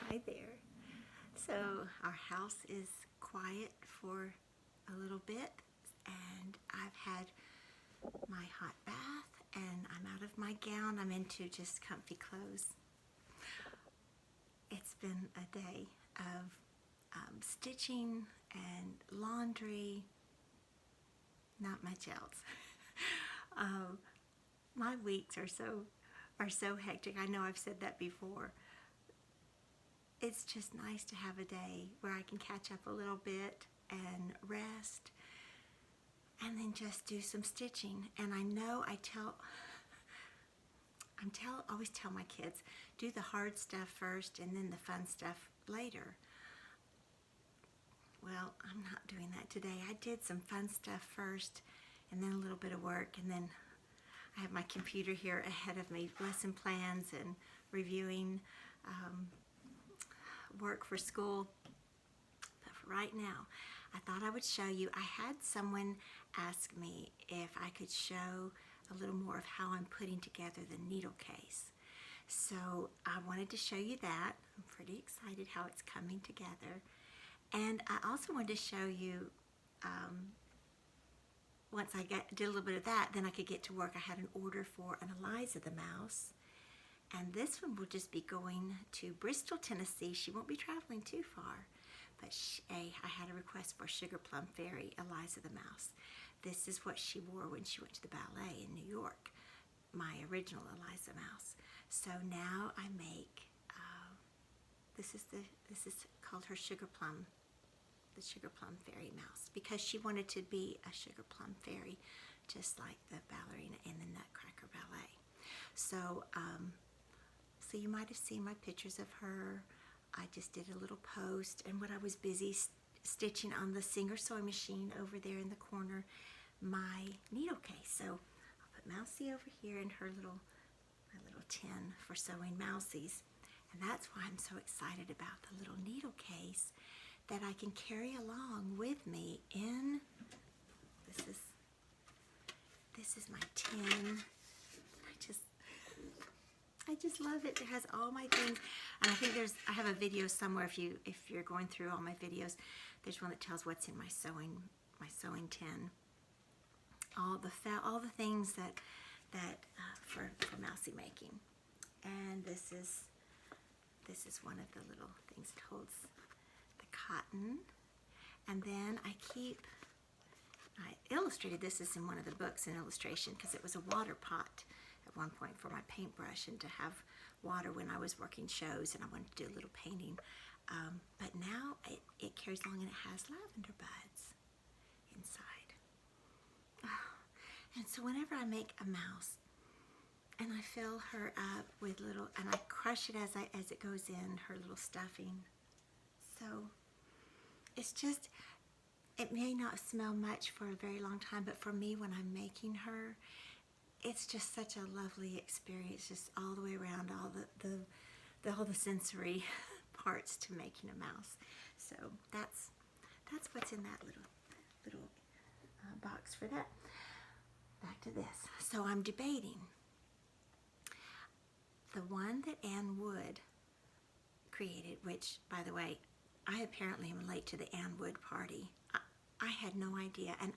Hi there. So our house is quiet for a little bit, and I've had my hot bath and I'm out of my gown. I'm into just comfy clothes. It's been a day of stitching and laundry, not much else. um, my weeks are so hectic. I know I've said that before. It's just nice to have a day where I can catch up a little bit and rest and then just do some stitching. And I know always tell my kids, do the hard stuff first and then the fun stuff later. Well, I'm not doing that today. I did some fun stuff first and then a little bit of work, and then I have my computer here ahead of me, lesson plans and reviewing work for school. But for right now, I thought I would show you. I had someone ask me if I could show a little more of how I'm putting together the needle case. So I wanted to show you that. I'm pretty excited how it's coming together. And I also wanted to show you, once I did a little bit of that, then I could get to work. I had an order for an Eliza-the mouse. And this one will just be going to Bristol, Tennessee. She won't be traveling too far. But I had a request for Sugar Plum Fairy, Eliza the mouse. This is what she wore when she went to the ballet in New York, my original Eliza mouse. So now I make, this is called her Sugar Plum, the Sugar Plum Fairy mouse, because she wanted to be a Sugar Plum Fairy, just like the ballerina in the Nutcracker Ballet. So, so you might have seen my pictures of her. I just did a little post, and when I was busy stitching on the Singer sewing machine over there in the corner, my needle case. So I'll put Mousie over here in her my little tin for sewing Mousies. And that's why I'm so excited about the little needle case that I can carry along with me in, this is my tin. I just love it. It has all my things, and I think I have a video somewhere. If you're going through all my videos, there's one that tells what's in my sewing tin. All the things that for Mousie making, and this is one of the little things that holds the cotton, and then I illustrated this is in one of the books in illustration because it was a water pot at one point for my paintbrush and to have water when I was working shows and I wanted to do a little painting. But now it carries along and it has lavender buds inside. Oh. And so whenever I make a mouse and I fill her up with little, and I crush it as it goes in, her little stuffing. So it's just, it may not smell much for a very long time, but for me when I'm making her, it's just such a lovely experience, just all the way around, all the sensory parts to making a mouse. So that's what's in that little box for that. Back to this. So I'm debating. The one that Ann Wood created, which, by the way, I apparently am late to the Ann Wood party. I had no idea, and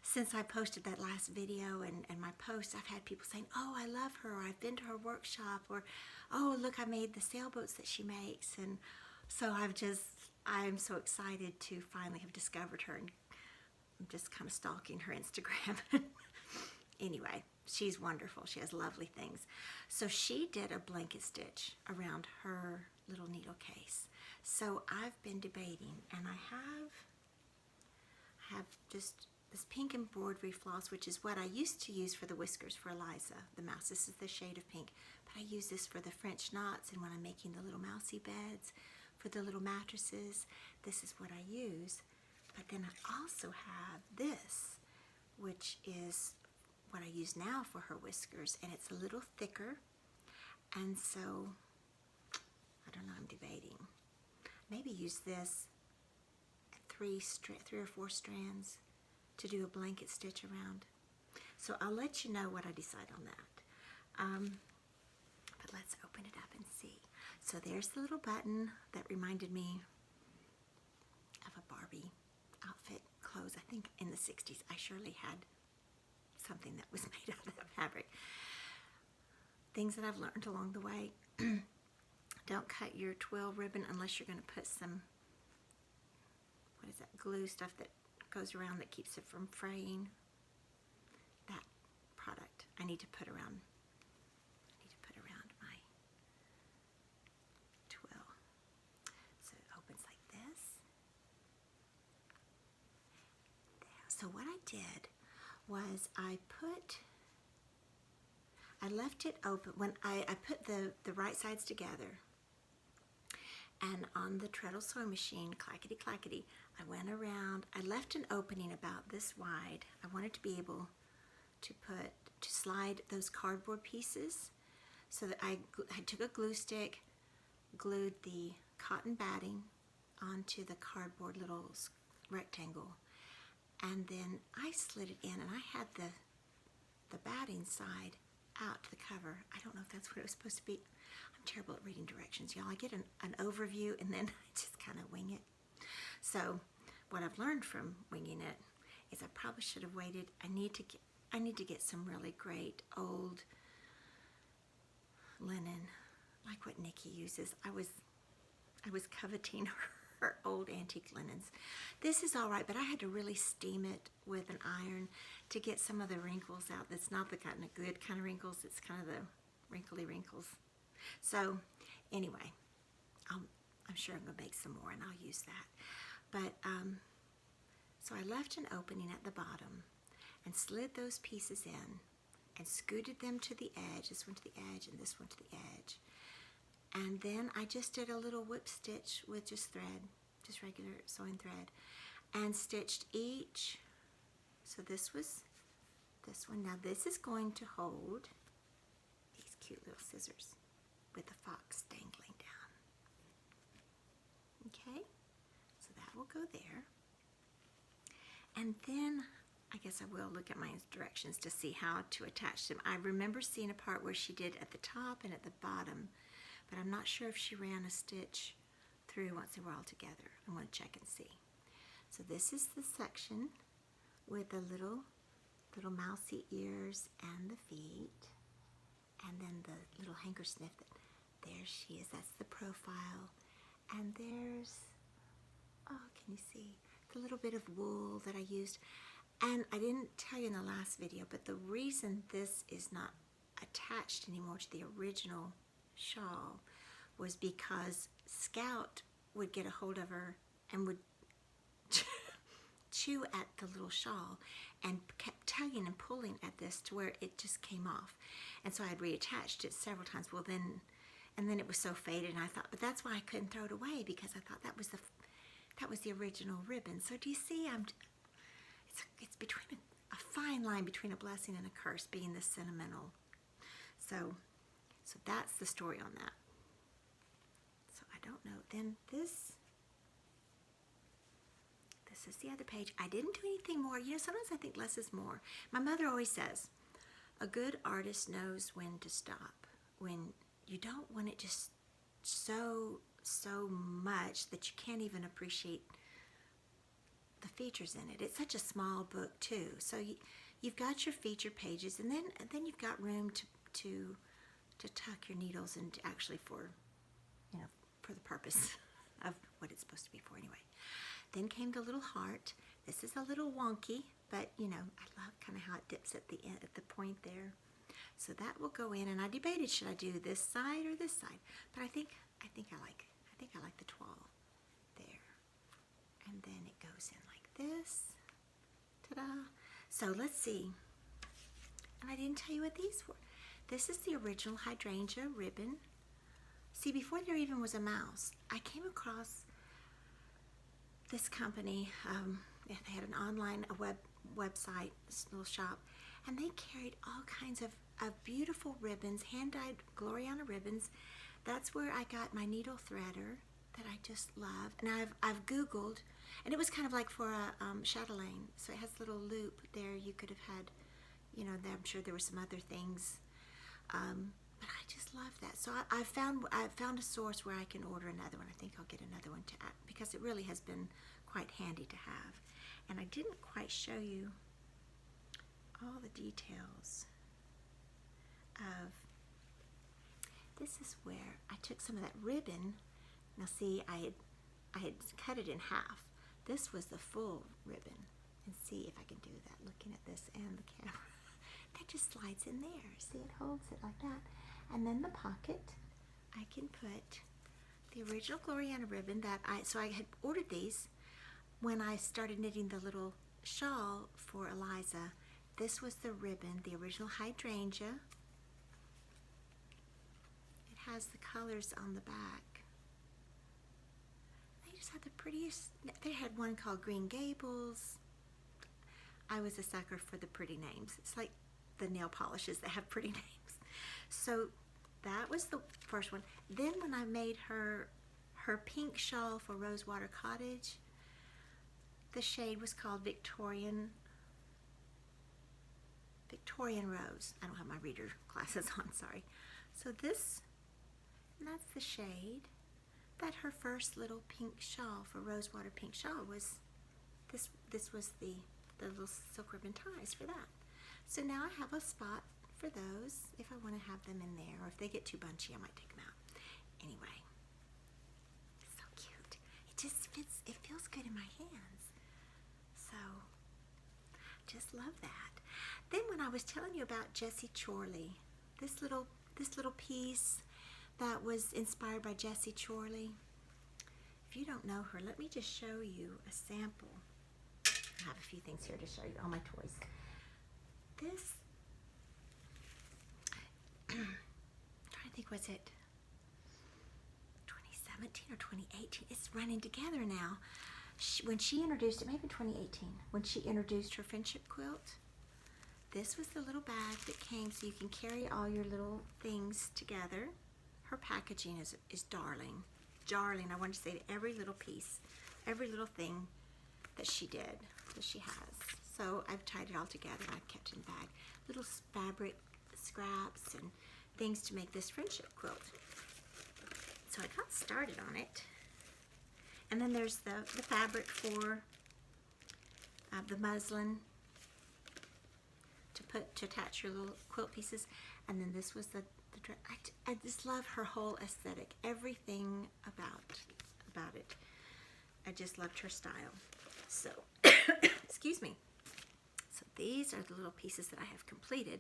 since I posted that last video and my posts, I've had people saying, oh, I love her, or I've been to her workshop, or oh, look, I made the sailboats that she makes. And so I'm so excited to finally have discovered her, and I'm just kind of stalking her Instagram. Anyway, she's wonderful. She has lovely things. So she did a blanket stitch around her little needle case. So I've been debating, and I have just this pink embroidery floss, which is what I used to use for the whiskers for Eliza, the mouse. This is the shade of pink, but I use this for the French knots, and when I'm making the little Mousie beds, for the little mattresses, this is what I use. But then I also have this, which is what I use now for her whiskers, and it's a little thicker, and so, I don't know, I'm debating. Maybe use this three or four strands to do a blanket stitch around. So I'll let you know what I decide on that. But let's open it up and see. So So there's the little button that reminded me of a Barbie outfit clothes. I think in the 60s I surely had something that was made out of that fabric. Things that I've learned along the way. Don't cut your twill ribbon unless you're going to put some, what is that, glue stuff that goes around that keeps it from fraying. That product I need to put around my twill. So it opens like this. There. So what I did was I left it open when I put the right sides together, and on the treadle sewing machine, clackety clackety, I went around. I left an opening about this wide. I wanted to be able to slide those cardboard pieces, so that I took a glue stick, glued the cotton batting onto the cardboard little rectangle, and then I slid it in, and I had the batting side out to the cover. I don't know if that's what it was supposed to be. I'm terrible at reading directions, y'all. I get an overview and then I just kind of wing it. So what I've learned from winging it is I probably should have waited. I need to get some really great old linen, like what Nikki uses. I was coveting her old antique linens. This is all right, but I had to really steam it with an iron to get some of the wrinkles out. That's not the kind of good kind of wrinkles. It's kind of the wrinkly wrinkles. So anyway, I'm sure I'm going to make some more and I'll use that. But so I left an opening at the bottom and slid those pieces in and scooted them to the edge. This one to the edge and this one to the edge. And then I just did a little whip stitch with just thread, just regular sewing thread, and stitched each. So this was this one. Now this is going to hold these cute little scissors with the fox dangling down. Okay, so that will go there. And then I guess I will look at my directions to see how to attach them. I remember seeing a part where she did at the top and at the bottom, but I'm not sure if she ran a stitch through once they were all together. I'm going to check and see. So this is the section with the little mousy ears and the feet, and then the little hanker sniff. There she is. That's the profile. And there's, oh, can you see the little bit of wool that I used? And I didn't tell you in the last video, but the reason this is not attached anymore to the original shawl was because Scout would get a hold of her and would chew at the little shawl and kept tugging and pulling at this to where it just came off. And so I had reattached it several times. Well, then it was so faded, and I thought, but that's why I couldn't throw it away, because I thought that was the original ribbon. So do you see? It's between a fine line between a blessing and a curse, being this sentimental. So that's the story on that. So I don't know. Then this is the other page. I didn't do anything more. You know, sometimes I think less is more. My mother always says, a good artist knows when to stop, when you don't want it just so much that you can't even appreciate the features in it. It's such a small book too. So you've got your feature pages, and then you've got room to tuck your needles and actually for the purpose of what it's supposed to be for anyway. Then came the little heart. This is a little wonky, but I love kind of how it dips at the end, at the point there. So that will go in, and I debated, should I do this side or this side? But I think I like the 12 there. And then it goes in like this. Ta-da! So let's see. And I didn't tell you what these were. This is the original hydrangea ribbon. See, before there even was a mouse, I came across this company. They had an online website, this little shop, and they carried all kinds of beautiful ribbons, hand-dyed Gloriana ribbons. That's where I got my needle threader that I just love. And I've Googled, and it was kind of like for a chatelaine. So it has a little loop there. You could have had, I'm sure there were some other things. but I just love that. So I found a source where I can order another one. I think I'll get another one to add, because it really has been quite handy to have. And I didn't quite show you all the details of, this is where I took some of that ribbon. Now see, I had cut it in half. This was the full ribbon. And see if I can do that, looking at this and the camera. That just slides in there. See, it holds it like that. And then the pocket, I can put the original Gloriana ribbon that so I had ordered these when I started knitting the little shawl for Eliza. This was the ribbon, the original hydrangea. It has the colors on the back. They just had the prettiest, they had one called Green Gables. I was a sucker for the pretty names. It's like the nail polishes that have pretty names. So that was the first one. Then when I made her pink shawl for Rosewater Cottage, the shade was called Victorian Rose. I don't have my reader glasses on, sorry. So this, and that's the shade that her first little pink shawl for Rosewater pink shawl was. This was the little silk ribbon ties for that. So now I have a spot for those if I want to have them in there, or if they get too bunchy I might take them out. Anyway, it's so cute. It just fits, it feels good in my hands. So just love that. Then when I was telling you about Jessie Chorley, this little piece that was inspired by Jessie Chorley. If you don't know her, let me just show you a sample. I have a few things here to show you, all my toys. This, I'm trying to think, was it 2017 or 2018? It's running together now. When she introduced it, maybe 2018, when she introduced her friendship quilt, this was the little bag that came so you can carry all your little things together. Her packaging is darling. Darling, I want to say to every little piece, every little thing that she did, that she has. So I've tied it all together and I've kept it in the bag. Little fabric scraps and things to make this friendship quilt. So I got started on it. And then there's the fabric for the muslin to attach your little quilt pieces. And then this was the dress. I just love her whole aesthetic. Everything about it. I just loved her style. So, excuse me. So these are the little pieces that I have completed.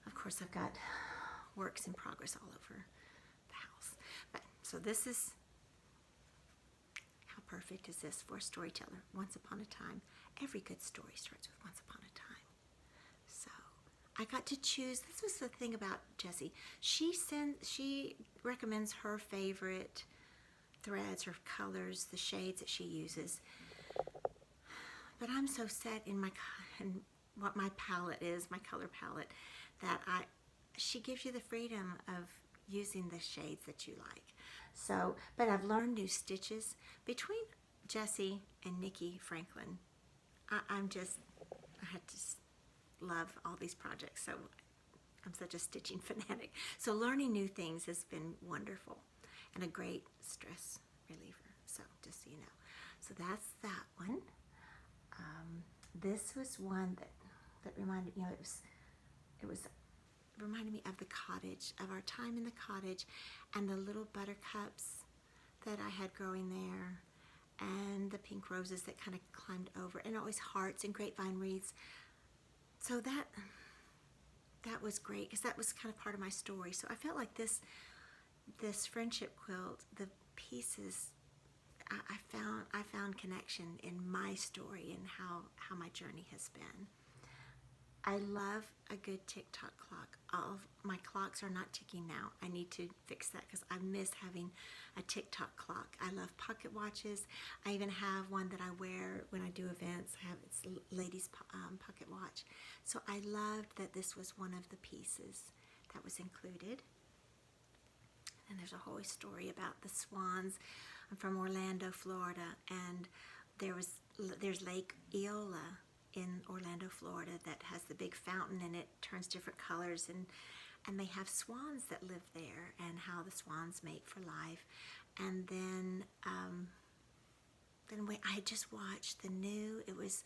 Of course, I've got works in progress all over the house. But so this is, how perfect is this for a storyteller? Once upon a time. Every good story starts with once upon a time. So I got to choose. This was the thing about Jessie. She recommends her favorite threads, her colors, the shades that she uses. But I'm so set in what my palette is, my color palette, that she gives you the freedom of using the shades that you like. So, but I've learned new stitches between Jessie and Nikki Franklin. I had to love all these projects. So I'm such a stitching fanatic. So learning new things has been wonderful and a great stress reliever. So just so you know. So that's that one. This was one that reminded me, it reminded me of the cottage, of our time in the cottage, and the little buttercups that I had growing there, and the pink roses that kind of climbed over, and always hearts and grapevine wreaths. So that was great, because that was kind of part of my story. So I felt like this friendship quilt, the pieces, I found connection in my story and how my journey has been. I love a good tick-tock clock. All of my clocks are not ticking now. I need to fix that because I miss having a tick-tock clock. I love pocket watches. I even have one that I wear when I do events. It's a lady's pocket watch. So I loved that this was one of the pieces that was included. And there's a whole story about the swans. I'm from Orlando, Florida, and there's Lake Eola in Orlando, Florida, that has the big fountain, and it turns different colors, and and they have swans that live there and how the swans mate for life. And then I had just watched the new, it was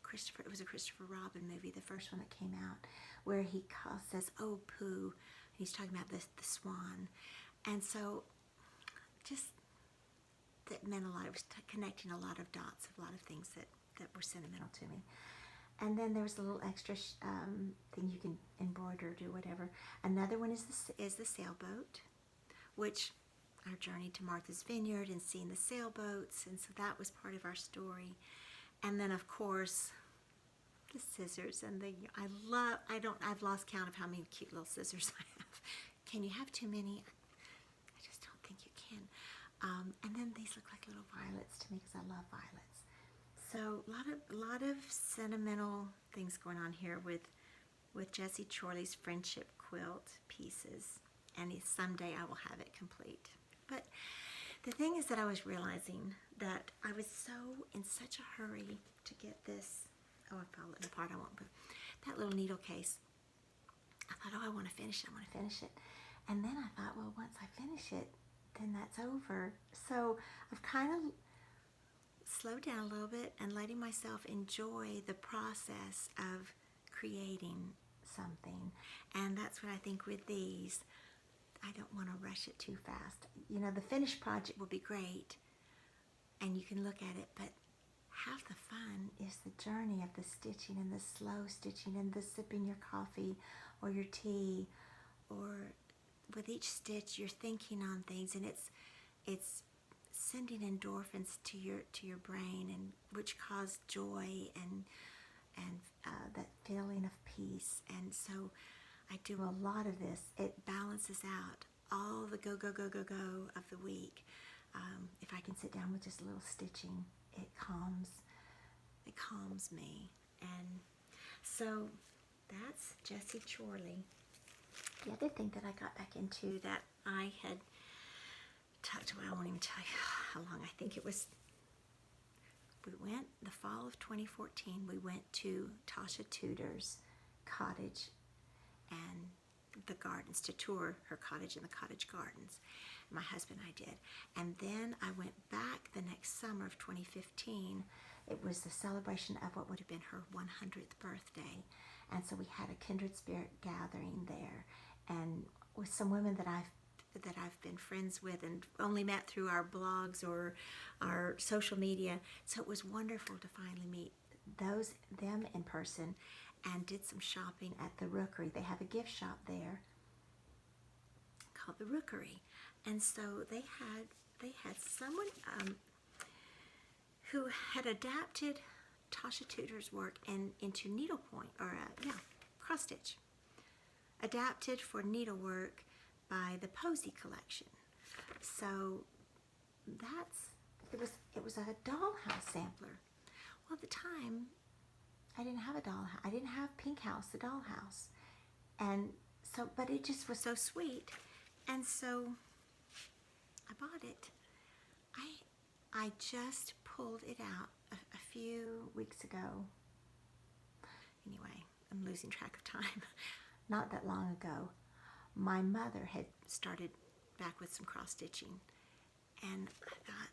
Christopher, it was a Christopher Robin movie, the first one that came out, where he says, "Oh, poo." He's talking about the swan. And so just, that meant a lot. It was connecting a lot of dots, a lot of things that were sentimental to me. And then there was a little extra thing you can embroider or do whatever. Another one is the sailboat, which our journey to Martha's Vineyard and seeing the sailboats, and so that was part of our story. And then of course the scissors, and I've lost count of how many cute little scissors I have. Can you have too many? I just don't think you can. And then these look like little violets to me because I love violets. So a lot of sentimental things going on here with Jessie Chorley's friendship quilt pieces, and someday I will have it complete. But the thing is that I was realizing that I was in such a hurry to get this. Oh, I fell it apart. I won't. But that little needle case. I thought, oh, I want to finish it. And then I thought, well, once I finish it, then that's over. So I've kind of slowed down a little bit and letting myself enjoy the process of creating something. And that's what I think with these. I don't want to rush it too fast. You know, the finished project will be great, and you can look at it, but half the fun is the journey of the stitching and the slow stitching and the sipping your coffee or your tea, or with each stitch you're thinking on things, and it's sending endorphins to your brain, and which cause joy and that feeling of peace. And so I do a lot of this. It balances out all the go of the week. If I can sit down with just a little stitching, it calms me. And so that's Jessie Chorley. The other thing that I got back into that I had talked about, I won't even tell you how long. I think it was, we went the fall of 2014, we went to Tasha Tudor's cottage and the gardens, to tour her cottage and the cottage gardens. My husband and I did. And then I went back the next summer of 2015. It was the celebration of what would have been her 100th birthday. And so we had a kindred spirit gathering there, and with some women that I've been friends with and only met through our blogs or our social media. So it was wonderful to finally meet them in person, and did some shopping at the Rookery. They have a gift shop there called the Rookery. And so they had someone who had adapted Tasha Tudor's work into needlepoint, or cross stitch, adapted for needlework by the Posey collection. So it was a dollhouse sampler. Well, at the time, I didn't have a dollhouse. I didn't have Pink House, the dollhouse. And so, but it just was so sweet. And so I bought it. I just pulled it out a few weeks ago. Anyway, I'm losing track of time. Not that long ago, my mother had started back with some cross stitching, and I thought,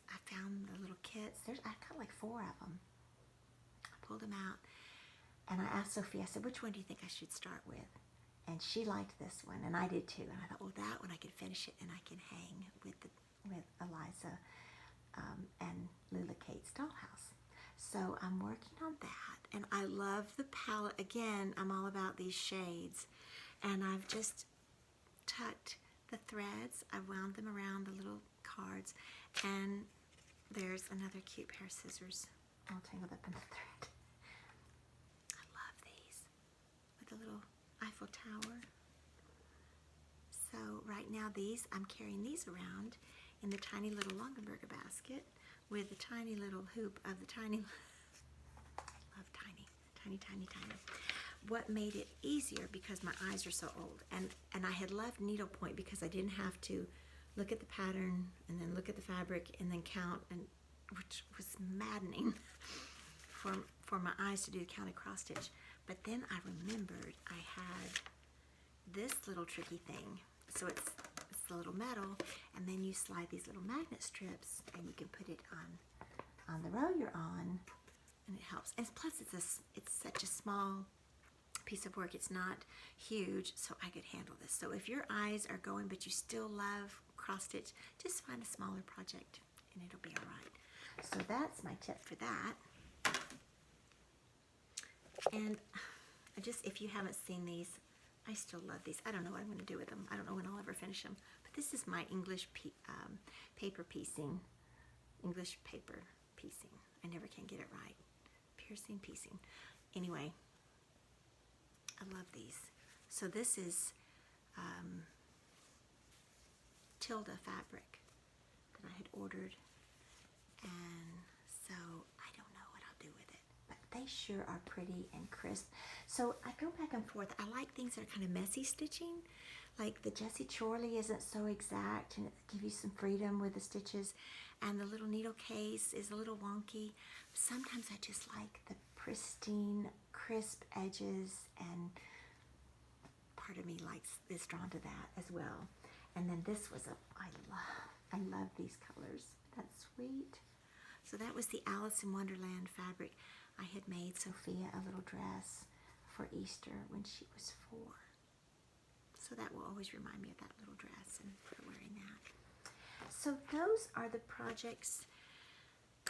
I found the little kits. I've got like 4 of them. I pulled them out, and I asked Sophie, I said, which one do you think I should start with? And she liked this one, and I did too. And I thought, well, that one I could finish it, and I can hang with Eliza and Lula Kate's dollhouse. So I'm working on that, and I love the palette. Again, I'm all about these shades, and I've just tucked the threads. I wound them around the little cards, and there's another cute pair of scissors all tangled up in the thread. I love these with the little Eiffel Tower. So right now I'm carrying these around in the tiny little Longenberger basket with the tiny little hoop of the tiny, love tiny. What made it easier, because my eyes are so old, and I had loved needlepoint because I didn't have to look at the pattern and then look at the fabric and then count, and which was maddening for my eyes to do the counted cross stitch. But then I remembered I had this little tricky thing. So it's the little metal, and then you slide these little magnet strips, and you can put it on the row you're on, and it helps. And plus, it's such a small piece of work. It's not huge, so I could handle this. So if your eyes are going, but you still love cross stitch, just find a smaller project, and it'll be all right. So that's my tip for that. And if you haven't seen these, I still love these. I don't know what I'm going to do with them. I don't know when I'll ever finish them. But this is my English paper piecing. English paper piecing. I never can get it right. Piercing, piecing. Anyway, I love these. So this is Tilda fabric that I had ordered. And so I don't know what I'll do with it. But they sure are pretty and crisp. So I go back and forth. I like things that are kind of messy stitching. Like the Jessie Chorley isn't so exact, and it gives you some freedom with the stitches. And the little needle case is a little wonky. Sometimes I just like the pristine, crisp edges, and part of me is drawn to that as well. And then this was I love these colors. That's sweet. So that was the Alice in Wonderland fabric. I had made Sophia a little dress for Easter when she was 4. So that will always remind me of that little dress and her wearing that. So those are the projects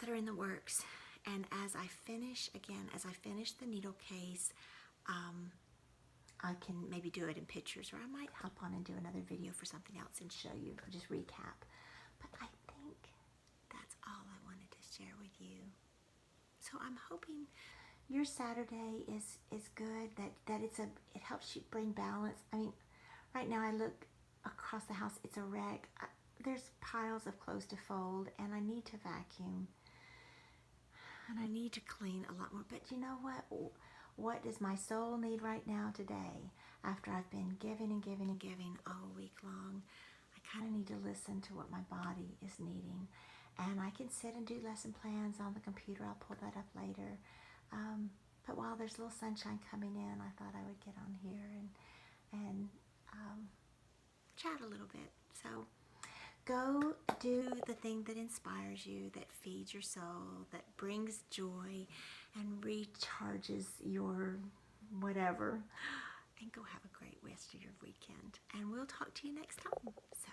that are in the works. And as I finish the needle case, I can maybe do it in pictures, or I might hop on and do another video for something else and show you, just recap. But I think that's all I wanted to share with you. So I'm hoping your Saturday is good, that it helps you bring balance. I mean, right now I look across the house, it's a wreck. There's piles of clothes to fold, and I need to vacuum, and I need to clean a lot more. But you know what? What does my soul need right now today, after I've been giving and giving and giving all week long? I kind of need to listen to what my body is needing. And I can sit and do lesson plans on the computer. I'll pull that up later. But while there's a little sunshine coming in, I thought I would get on here and chat a little bit. So go do the thing that inspires you, that feeds your soul, that brings joy and recharges your whatever. And go have a great rest of your weekend. And we'll talk to you next time. So